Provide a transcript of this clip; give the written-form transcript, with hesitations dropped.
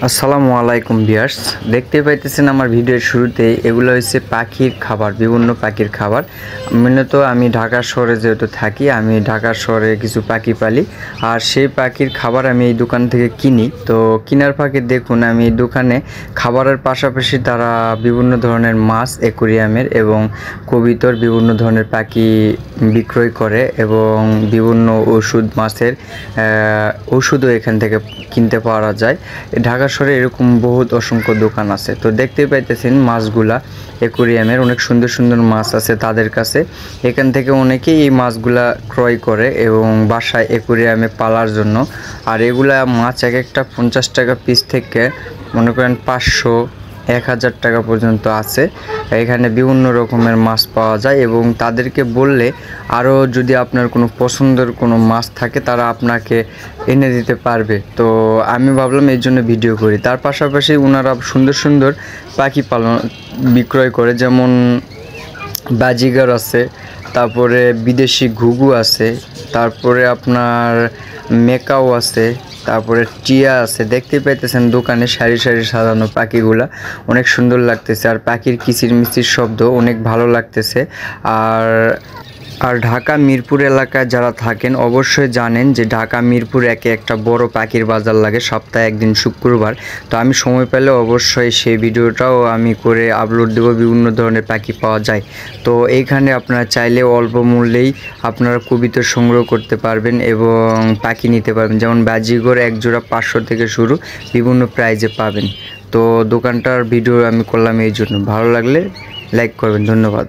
আসসালামু আলাইকুম ভিউয়ার্স, দেখতে পাইতেছেন আমার ভিডিওর শুরুতে এগুলো হচ্ছে পাখির খাবার, বিভিন্ন পাখির খাবার। মূলত আমি ঢাকা শহরে যেহেতু থাকি, আমি ঢাকা শহরে কিছু পাখি পালি, আর সেই পাখির খাবার আমি এই দোকান থেকে কিনি। তো কেনার ফাঁকে দেখুন আমি এই দোকানে খাবারের পাশাপাশি তারা বিভিন্ন ধরনের মাছ, অ্যাকুরিয়ামের এবং কবিতর বিভিন্ন ধরনের পাখি বিক্রয় করে এবং বিভিন্ন ওষুধ, মাছের ওষুধও এখান থেকে কিনতে পাওয়া যায়। ঢাকা শহরে এরকম বহুত অসংখ্য দোকান আছে। তো দেখতেই পাইতেছেন মাছগুলা অ্যাকুরিয়ামের অনেক সুন্দর সুন্দর মাছ আছে তাদের কাছে। এখান থেকে অনেকেই এই মাছগুলা ক্রয় করে এবং বাসায় অ্যাকুরিয়ামে পালার জন্য। আর এগুলা মাছ এক একটা 50 টাকা পিস থেকে মনে করেন 500 1000 টাকা পর্যন্ত আছে। এখানে বিভিন্ন রকমের মাছ পাওয়া যায় এবং তাদেরকে বললে আরও যদি আপনার কোনো পছন্দের কোনো মাছ থাকে তারা আপনাকে এনে দিতে পারবে। তো আমি ভাবলাম এই জন্য ভিডিও করি। তার পাশাপাশি ওনারা সুন্দর সুন্দর পাখি পালন বিক্রয় করে, যেমন বাজিগার আছে, তারপরে বিদেশি ঘুঘু আছে, তারপরে আপনার মেকাও আছে, তারপরে টিয়া আছে। দেখতে পাইতেছেন দোকানে সারি সারি সাজানো পাখিগুলা অনেক সুন্দর লাগতেছে, আর পাখির কিচিরমিচির শব্দ অনেক ভালো লাগতেছে। আর ঢাকা মিরপুর এলাকায় যারা থাকেন অবশ্যই জানেন যে ঢাকা মিরপুর একে একটা বড় পাখির বাজার লাগে সপ্তাহে একদিন শুক্রবার। তো আমি সময় পেলে অবশ্যই সেই ভিডিওটাও আমি করে আপলোড দেবো। বিভিন্ন ধরনের পাখি পাওয়া যায়। তো এইখানে আপনারা চাইলে অল্প মূল্যেই আপনারা কবিতর সংগ্রহ করতে পারবেন এবং পাখি নিতে পারবেন, যেমন বাজিগর এক জোড়া 500 থেকে শুরু, বিভিন্ন প্রাইজে পাবেন। তো দোকানটার ভিডিও আমি করলাম এই জন্য। ভালো লাগলে লাইক করবেন। ধন্যবাদ।